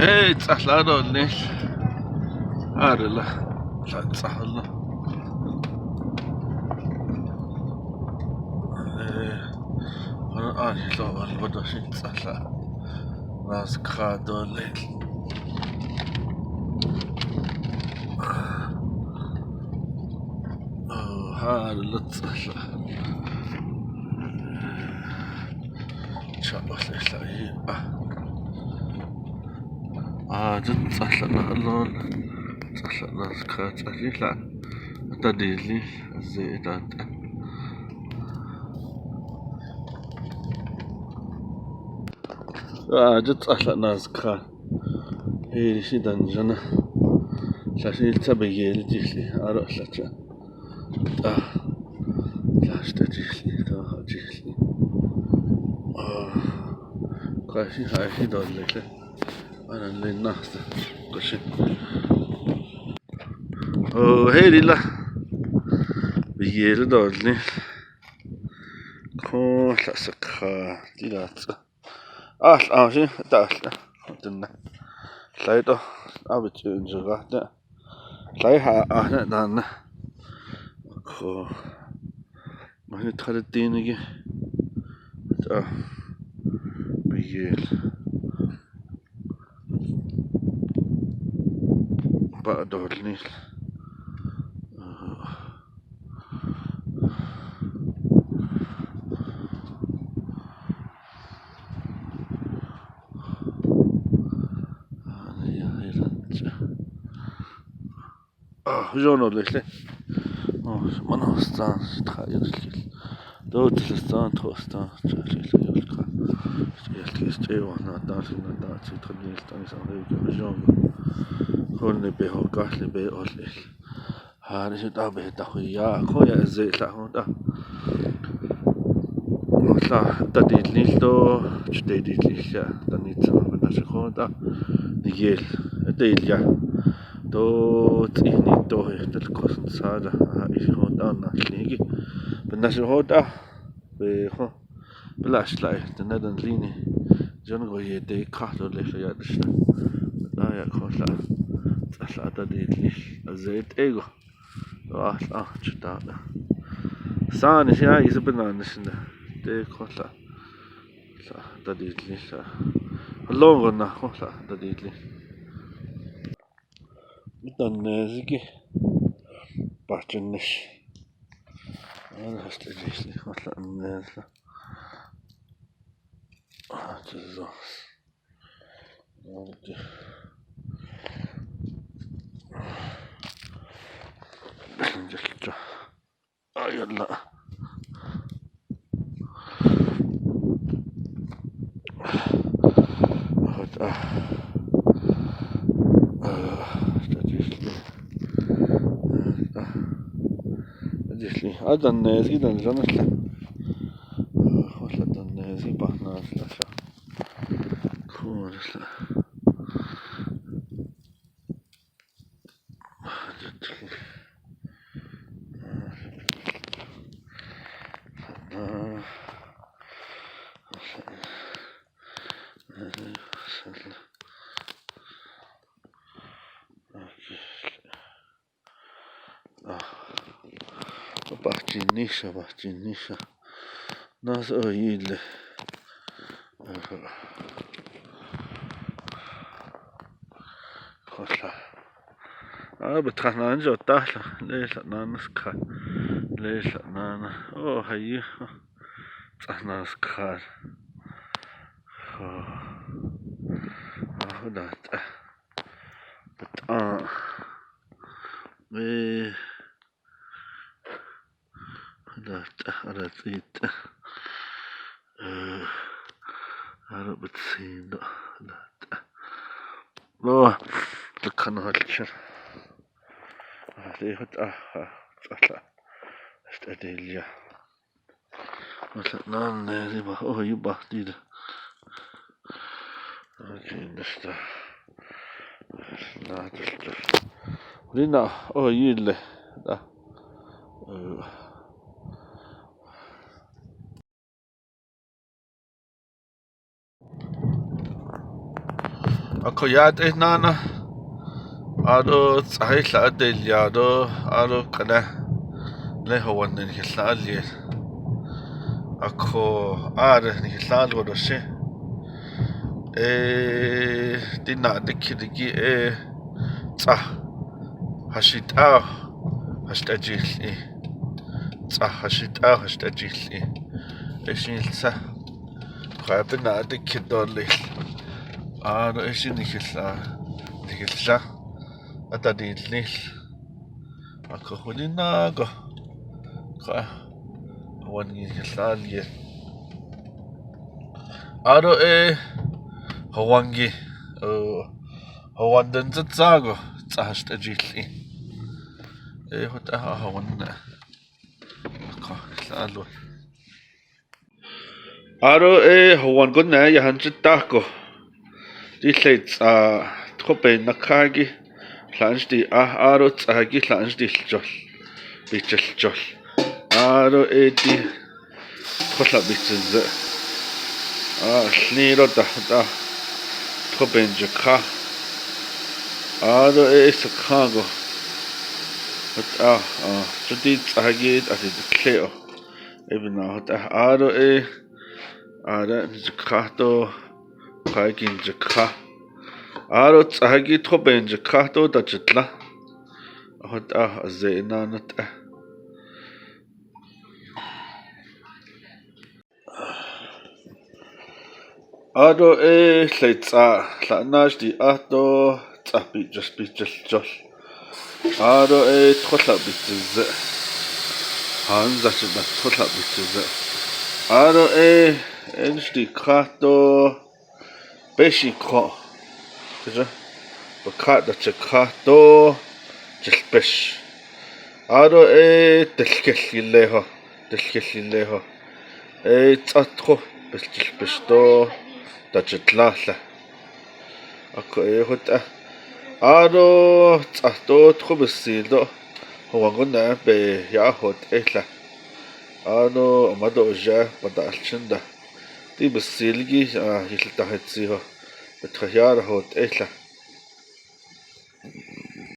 traslado lil arla tsaxla ana lo albodo shin tsala nas khado lil arla tsala chabas la jin tsala lon tsala nas khacha lila tadili zeedat jit tsala nas kha shidan jana shashil tabiyel jili aro lacha lashta jili ta jili kashi hashi dolle ana linasta kashi helila biyel dolle ko lasakha dilatsa ashi taasla tunna laido abitun jagata laiha ahna danna ko mani thalatiniga ta biyel ba dolni جونو ليش منوستان تخيل دوت لستان توستان يلتقي وانا داسنا داسي تخلي ستان سانده جونو كل بيهو قاحل بيقول هذا شيء تابه تخويا خويا زي لا هو ده لا تديت ليلتو تديت ليلتو تنيت بدنا شكون ده نيجيل تديت تو تيني تو يختلكوس سادا إيش هو دانا ليجي بالناس هو ده بخو بلاش لا تندن ليني جنغو يدي كاتو ليش يادشنا لا يا كولا تلا تديت ليش زيت إيجو لا شتا ساني شيء يسبنا نشنا دي كولا لا تديت ليش اللونغنا كولا تديت ليش بدنا زيكي بحجنش أنا هستجيش لي مثلا الناس هتزوس ودي نجلجه يلا هات هذا الناس إذا جنس له خلاص الناس يبحنا له خلاص له بحجنيشة ناس أويل خلاص بتخنا نجو تاهلا ليش نانا سكار ليش نانا هي صحنا سكار هدات بتآ هدات أرزيت هربت سيدا هدات لو تكنا هالشر هذه هت صحلا استدليا مثلا نازي با يبا ديدا لكن نشتا لا تشتر لنا يله ده Akoyat nana aro tsahila deliado aro kana le hawan ni hilali ako ni hilalo do she dina dikidigi tsah hashita hashtajili tsah hashtajili eshilsa khabina dikidoli aro eshinihilla nihilla atadilil ako hulinago ka hawan hilali aro hawangi hawan den tsago tsahashtajili hota hawan ka lalo aro hawan gonna yahan tako dilets trope nakagi lansti aro tsagi lansti chol bichel chol aro di khola bichz sniro da trope njka aro sakhago jadi tsagi ati kleo ebna hota aro ara njkato kagin njka aro tsagi trope njkato da chitla hota zena nata aro leitsa lanash di ato tsapi just bichel chol aro trola bichz hanza chna trola bichz aro enshti krato beshi kro kaja bakata chkrato chilpesh aro telkelleho tsatro chilpesto tachitlala ako hota aro tsato trobesido hawangona be ya hot ehla aro amado ja padalchinda ti besilgi hiltahetsiho betrayar hot ehla